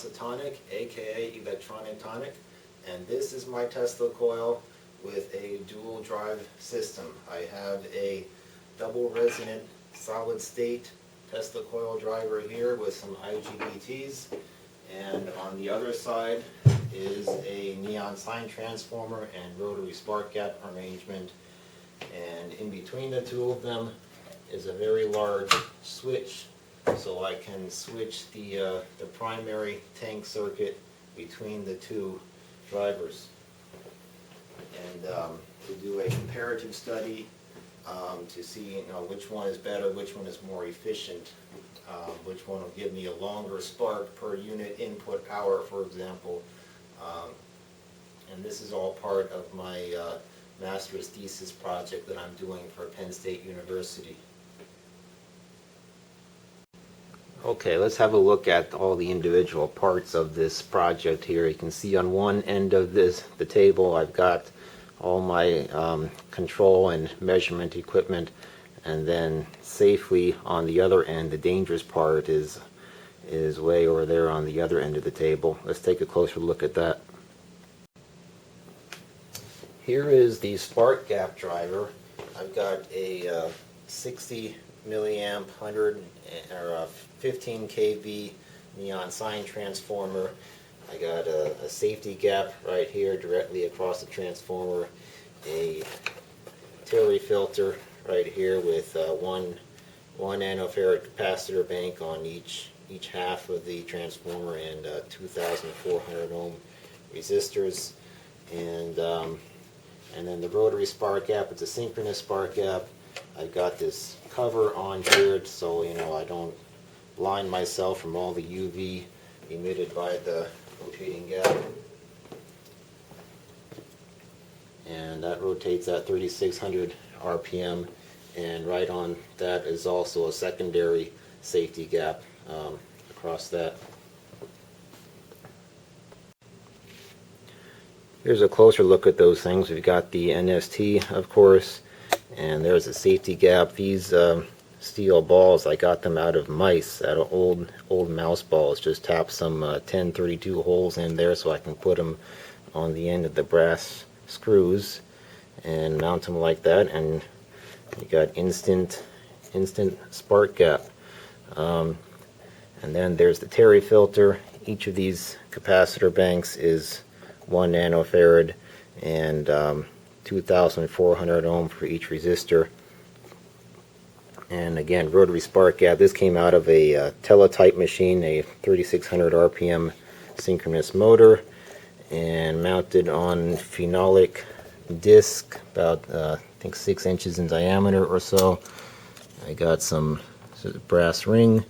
isotonic, aka electronic tonic, and this is my Tesla coil with a dual drive system. I have a double resonant solid state Tesla coil driver here with some IGBTs, and on the other side is a neon sign transformer and rotary spark gap arrangement, and in between the two of them is a very large switch, so I can switch the primary tank circuit between the two drivers. And to do a comparative study to see which one is better, which one is more efficient, which one will give me a longer spark per unit input power, for example. And this is all part of my master's thesis project that I'm doing for Penn State University. Okay, let's have a look at all the individual parts of this project here. You can see on one end of the table I've got all my control and measurement equipment, and then safely on the other end, the dangerous part is way over there on the other end of the table. Let's take a closer look at that. Here is the spark gap driver. I've got a 60 milliamp 15 kV neon sign transformer. I got a safety gap right here directly across the transformer, a Rotary filter right here with one nanofarad capacitor bank on each half of the transformer, and 2,400 ohm resistors, and then the rotary spark gap. It's a synchronous spark gap. I've got this cover on here so I don't blind myself from all the UV emitted by the rotating gap. And that rotates at 3,600 RPM, and right on that is also a secondary safety gap across that. Here's a closer look at those things. We've got the NST, of course, and there's a safety gap. These steel balls, I got them out of mice, out of old mouse balls. Just tap some 1032 holes in there so I can put them on the end of the brass screws and mount them like that, and you got instant spark gap. And then there's the Rotary filter. Each of these capacitor banks is 1 nanofarad and 2,400 ohm for each resistor. And again, rotary spark gap. This came out of a teletype machine, a 3,600 RPM synchronous motor, and mounted on phenolic disc about I think 6 inches in diameter or so. I got some brass ring,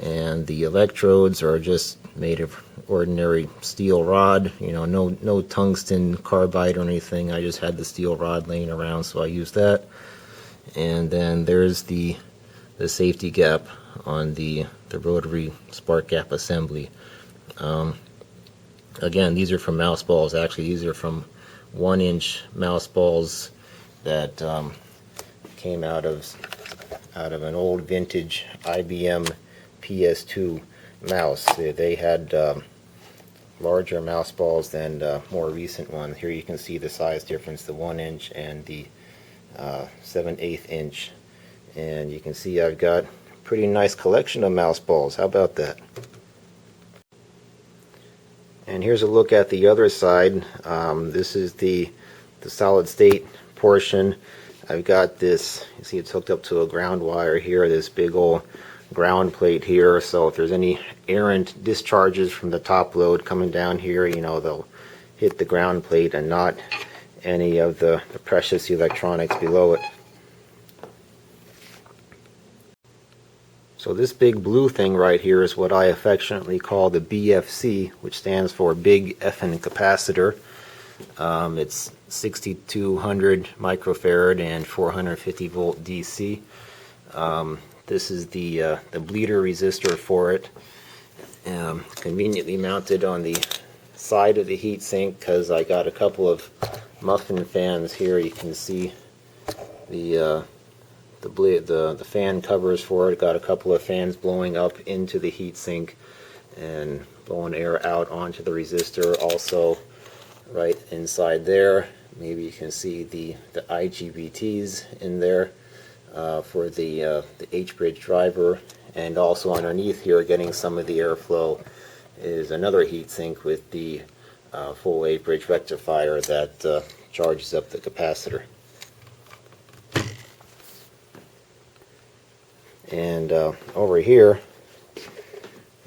and the electrodes are just made of ordinary steel rod, no tungsten carbide or anything. I just had the steel rod laying around, so I used that. And then there's the safety gap on the rotary spark gap assembly. Again, these are from mouse balls. Actually, these are from 1-inch mouse balls that came out of an old vintage IBM PS2 mouse. They had larger mouse balls than more recent ones. Here you can see the size difference, the 1-inch and the 7/8 inch, and you can see I've got a pretty nice collection of mouse balls. How about that? And here's a look at the other side. This is the solid state portion. I've got this, you see it's hooked up to a ground wire here, this big old ground plate here, so if there's any errant discharges from the top load coming down here, they'll hit the ground plate and not any of the precious electronics below it. So this big blue thing right here is what I affectionately call the BFC, which stands for Big Effin' Capacitor. It's 6,200 microfarad and 450 volt DC. This is the bleeder resistor for it. Conveniently mounted on the side of the heat sink because I got a couple of muffin fans here. You can see the fan covers for it. Got a couple of fans blowing up into the heat sink, and blowing air out onto the resistor. Also right inside there, maybe you can see the IGBTs in there for the H-bridge driver, and also underneath here, getting some of the airflow, is another heatsink with the full wave bridge rectifier that charges up the capacitor. And over here,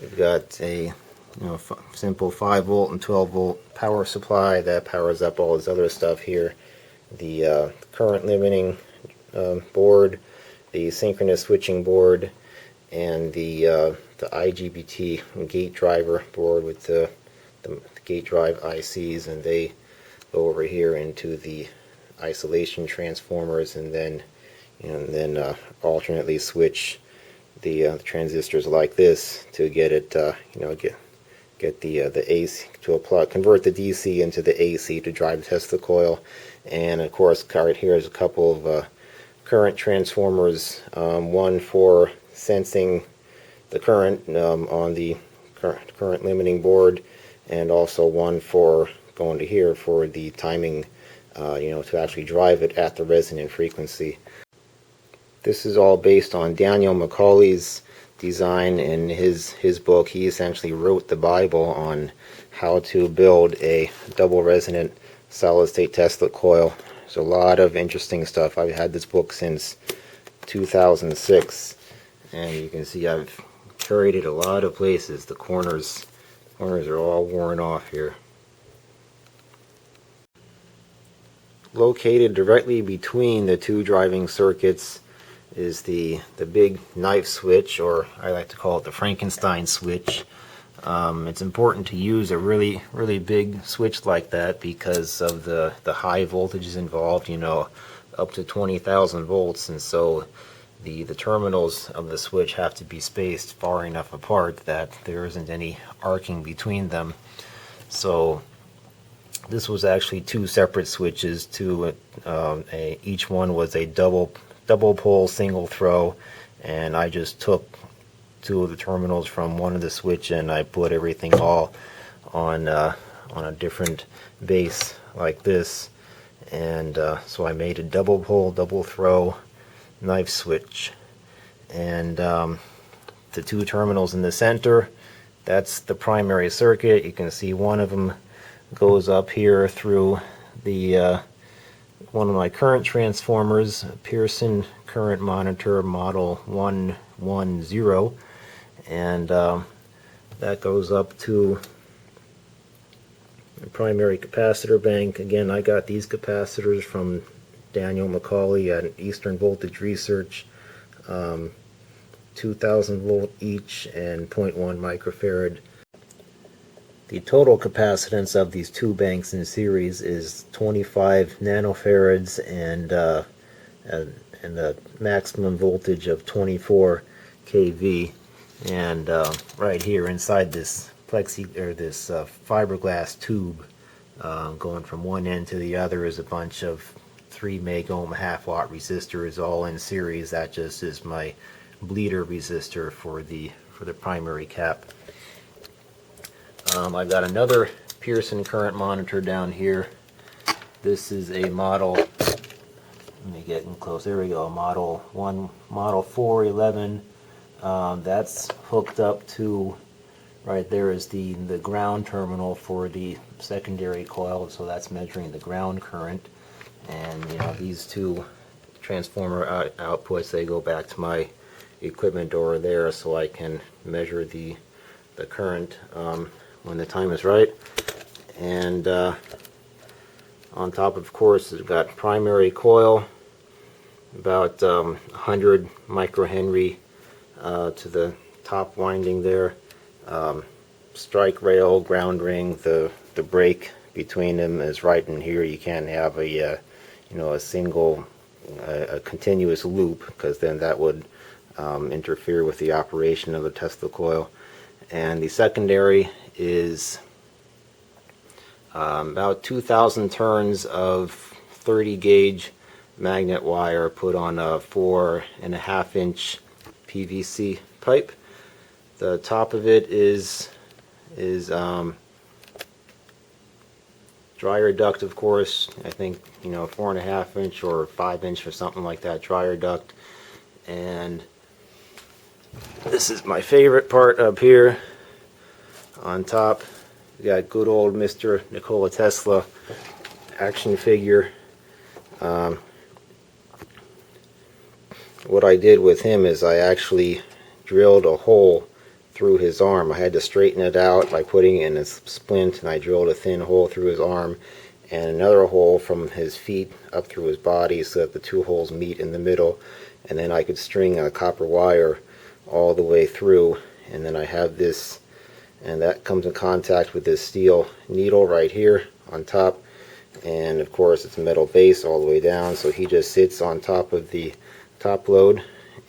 we've got a simple 5 volt and 12 volt power supply that powers up all this other stuff here. The current limiting board, the synchronous switching board, and the IGBT gate driver board with the gate drive ICs, and they go over here into the isolation transformers, and then alternately switch the transistors like this to get it get the AC to apply, convert the DC into the AC to drive the Tesla coil. And of course, right here is a couple of current transformers, one for sensing the current on the current limiting board, and also one for going to here for the timing, to actually drive it at the resonant frequency. This is all based on Daniel Macaulay's design. In his book, he essentially wrote the Bible on how to build a double resonant solid state Tesla coil. There's a lot of interesting stuff. I've had this book since 2006, and you can see I've carried it a lot of places. The corners are all worn off here. Located directly between the two driving circuits is the big knife switch, or I like to call it the Frankenstein switch. It's important to use a really big switch like that because of the high voltages involved, up to 20,000 volts, and so the terminals of the switch have to be spaced far enough apart that there isn't any arcing between them. So this was actually two separate switches. Each one was a double pole single throw, and I just took two of the terminals from one of the switch and I put everything all on a different base like this, and so I made a double pole double throw knife switch. And the two terminals in the center, that's the primary circuit. You can see one of them goes up here through the one of my current transformers, Pearson current monitor model 110, and that goes up to the primary capacitor bank. Again, I got these capacitors from Daniel Macaulay at Eastern Voltage Research, 2000 volt each and 0.1 microfarad. The total capacitance of these two banks in series is 25 nanofarads and a maximum voltage of 24 kV. And right here inside this this fiberglass tube, going from one end to the other, is a bunch of 3 megohm half-watt resistors, all in series. That just is my bleeder resistor for the primary cap. I've got another Pearson current monitor down here. This is a model, let me get in close, there we go, model 411. That's hooked up to, right there is the ground terminal for the secondary coil, so that's measuring the ground current. And these two transformer outputs, they go back to my equipment over there, so I can measure the current when the time is right. And on top, of course, it's got primary coil, about 100 microhenry to the top winding there. Strike rail, ground ring, the break between them is right in here. You can't have a single a continuous loop, because then that would interfere with the operation of the Tesla coil. And the secondary is about 2,000 turns of 30 gauge magnet wire put on a 4.5 inch PVC pipe. The top of it is is dryer duct, of course. I think 4.5 inch or 5 inch or something like that dryer duct. And this is my favorite part up here on top. We got good old Mr. Nikola Tesla action figure. What I did with him is I actually drilled a hole through his arm. I had to straighten it out by putting it in a splint, and I drilled a thin hole through his arm and another hole from his feet up through his body so that the two holes meet in the middle, and then I could string a copper wire all the way through, and then I have this, and that comes in contact with this steel needle right here on top, and of course it's a metal base all the way down, so he just sits on top of the top load,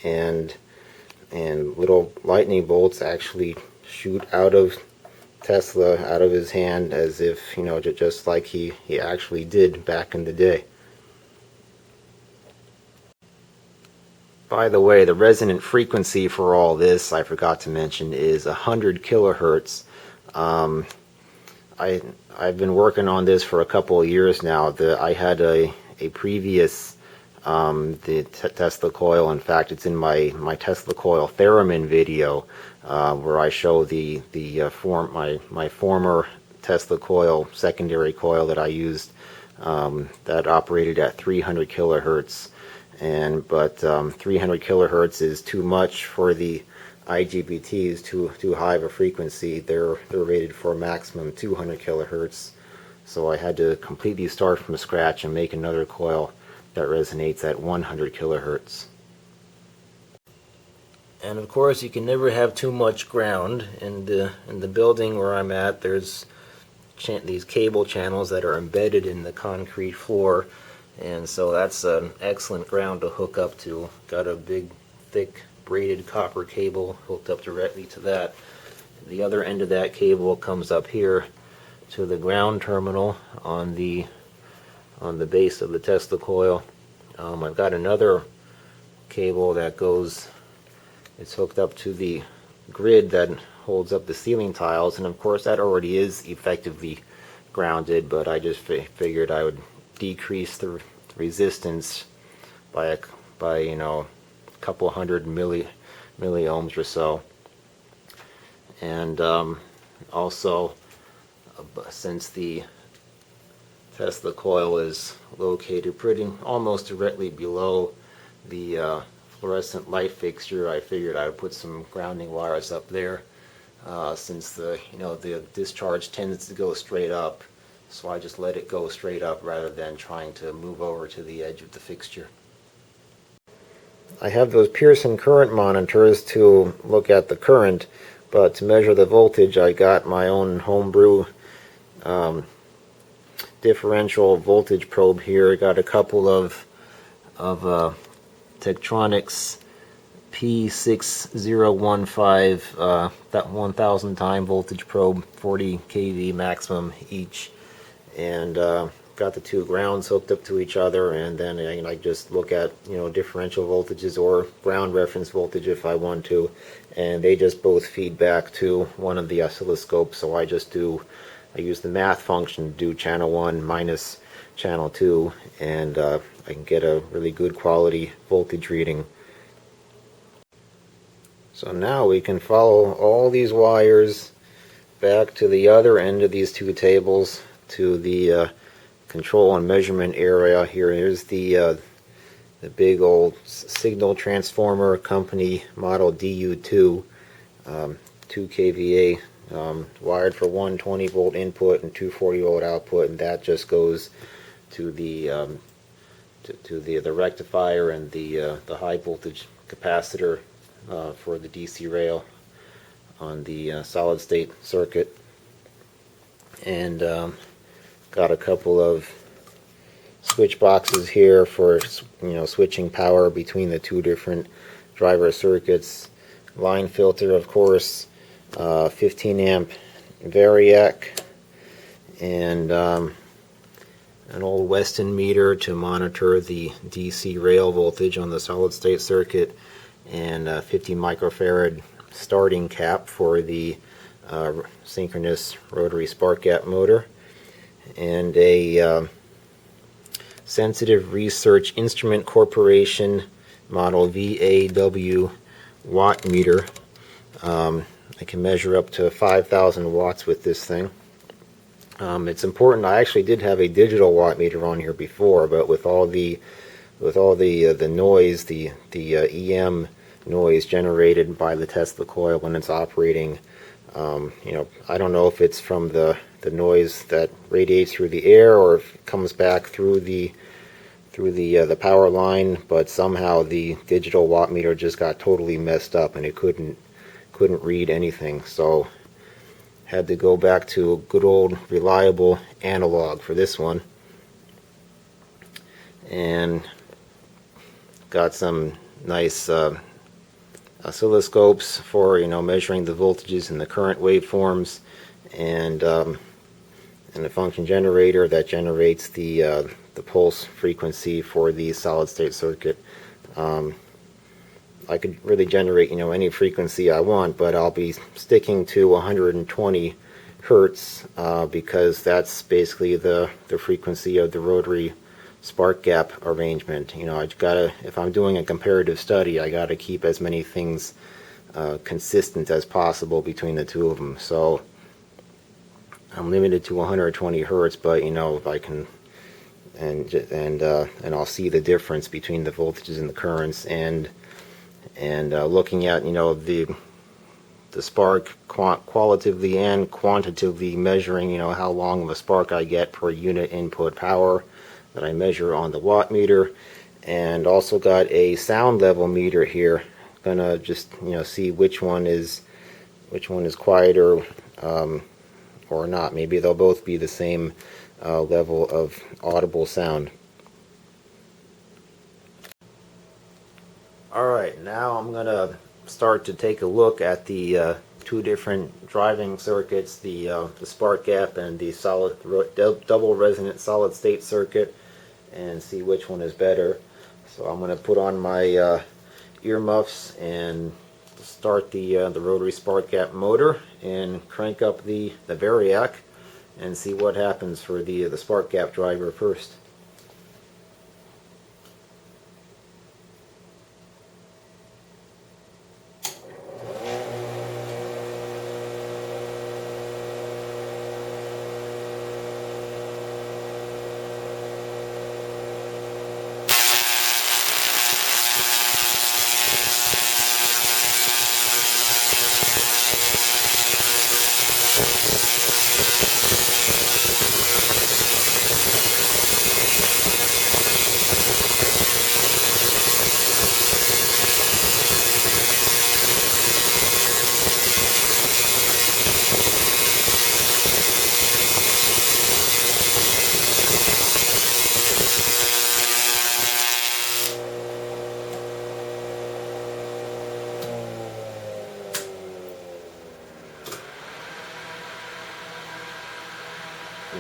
and little lightning bolts actually shoot out of Tesla, out of his hand, as if, just like he actually did back in the day. By the way, the resonant frequency for all this, I forgot to mention, is 100 kilohertz. I've been working on this for a couple of years now. I had a previous Tesla coil. In fact, it's in my Tesla coil theremin video, where I show my former Tesla coil, secondary coil that I used, that operated at 300 kilohertz. But 300 kilohertz is too much for the IGBTs, too high of a frequency. They're rated for maximum 200 kilohertz. So I had to completely start from scratch and make another coil that resonates at 100 kilohertz. And of course, you can never have too much ground. In the building where I'm at, there's these cable channels that are embedded in the concrete floor, and so that's an excellent ground to hook up to. Got a big, thick, braided copper cable hooked up directly to that. The other end of that cable comes up here to the ground terminal on the base of the Tesla coil. I've got another cable that it's hooked up to the grid that holds up the ceiling tiles, and of course that already is effectively grounded, but I just figured I would decrease the resistance by a couple hundred milliohms or so. And also, since the Tesla coil is located almost directly below the fluorescent light fixture, I figured I would put some grounding wires up there, since the discharge tends to go straight up, so I just let it go straight up rather than trying to move over to the edge of the fixture. I have those Pearson current monitors to look at the current, but to measure the voltage I got my own homebrew differential voltage probe here. I got a couple of Tektronix P6015 that 1000 time voltage probe, 40 kV maximum each, and got the two grounds hooked up to each other, and then I just look at differential voltages or ground reference voltage if I want to, and they just both feed back to one of the oscilloscopes. So I use the math function to do channel 1 minus channel 2, and I can get a really good quality voltage reading. So now we can follow all these wires back to the other end of these two tables to the control and measurement area. Here's the big old signal transformer company model DU2, 2 kVA, wired for 120 volt input and 240 volt output, and that just goes to the the rectifier and the high voltage capacitor for the DC rail on the solid state circuit. And got a couple of switch boxes here for switching power between the two different driver circuits. Line filter, of course, 15 amp variac, and an old Weston meter to monitor the DC rail voltage on the solid state circuit, and a 50 microfarad starting cap for the synchronous rotary spark gap motor, and a Sensitive Research Instrument Corporation model VAW watt meter. I can measure up to 5,000 watts with this thing. It's important. I actually did have a digital watt meter on here before, but with all the noise, the EM noise generated by the Tesla coil when it's operating, I don't know if it's from the noise that radiates through the air or if it comes back through the power line, but somehow the digital watt meter just got totally messed up and it couldn't read anything. So had to go back to a good old reliable analog for this one, and got some nice oscilloscopes for measuring the voltages and the current waveforms, and a function generator that generates the pulse frequency for the solid state circuit. I could really generate any frequency I want, but I'll be sticking to 120 hertz because that's basically the frequency of the rotary spark gap arrangement. If I'm doing a comparative study, I gotta keep as many things consistent as possible between the two of them. So I'm limited to 120 hertz, but if I can, and I'll see the difference between the voltages and the currents, and looking at the spark qualitatively and quantitatively, measuring how long of a spark I get per unit input power that I measure on the watt meter, and also got a sound level meter here. Gonna just see which one is quieter or not. Maybe they'll both be the same level of audible sound. Alright, now I'm going to start to take a look at the two different driving circuits, the spark gap and the double resonant solid state circuit, and see which one is better. So I'm going to put on my earmuffs and start the rotary spark gap motor and crank up the variac and see what happens for the spark gap driver first.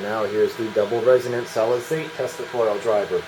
Now here's the double resonant solid state Tesla coil driver.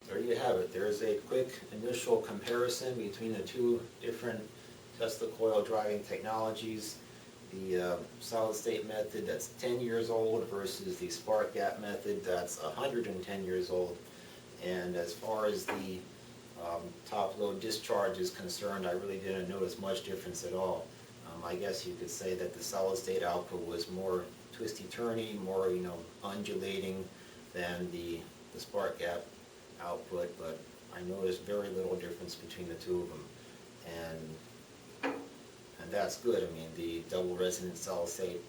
There you have it. There's a quick initial comparison between the two different Tesla coil driving technologies. The solid state method that's 10 years old versus the spark gap method that's 110 years old. And as far as the top load discharge is concerned, I really didn't notice much difference at all. I guess you could say that the solid state output was more twisty-turny, more, undulating than the spark gap output, but I noticed very little difference between the two of them. And that's good. I mean, the double resonant solid state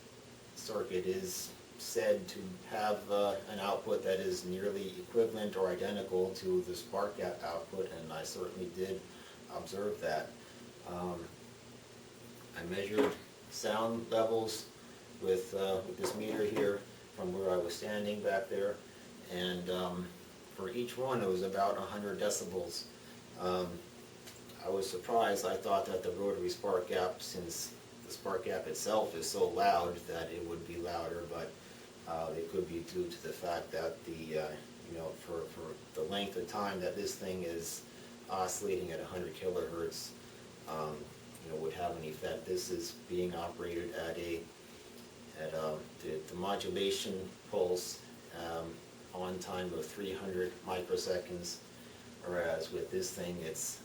circuit is said to have an output that is nearly equivalent or identical to the spark gap output, and I certainly did observe that. I measured sound levels with this meter here from where I was standing back there, and for each one it was about 100 decibels. I was surprised. I thought that the rotary spark gap, since the spark gap itself is so loud, that it would be louder, but it could be due to the fact that for the length of time that this thing is oscillating at 100 kilohertz, would have an effect. This is being operated at the modulation pulse on time of 300 microseconds, whereas with this thing it's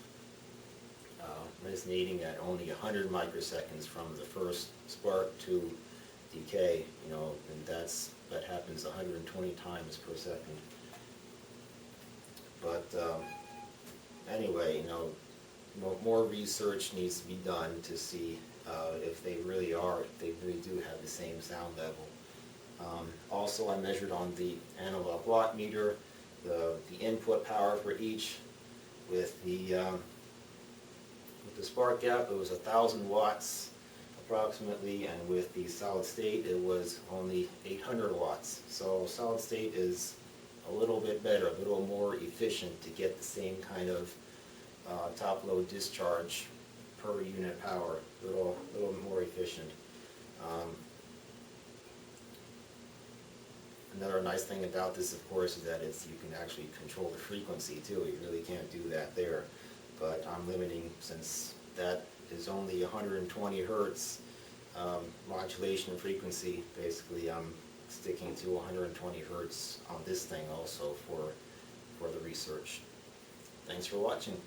resonating at only 100 microseconds from the first spark to decay, and that happens 120 times per second. But anyway, more research needs to be done to see if they really do have the same sound level. Also, I measured on the analog watt meter the input power for each. With the spark gap, it was 1,000 watts approximately, and with the solid state it was only 800 watts. So solid state is a little bit better, a little more efficient to get the same kind of top load discharge per unit power, a little more efficient. Another nice thing about this, of course, is that you can actually control the frequency too. You really can't do that there, but I'm limiting, since that is only 120 hertz modulation frequency. Basically, I'm sticking to 120 hertz on this thing also for the research. Thanks for watching.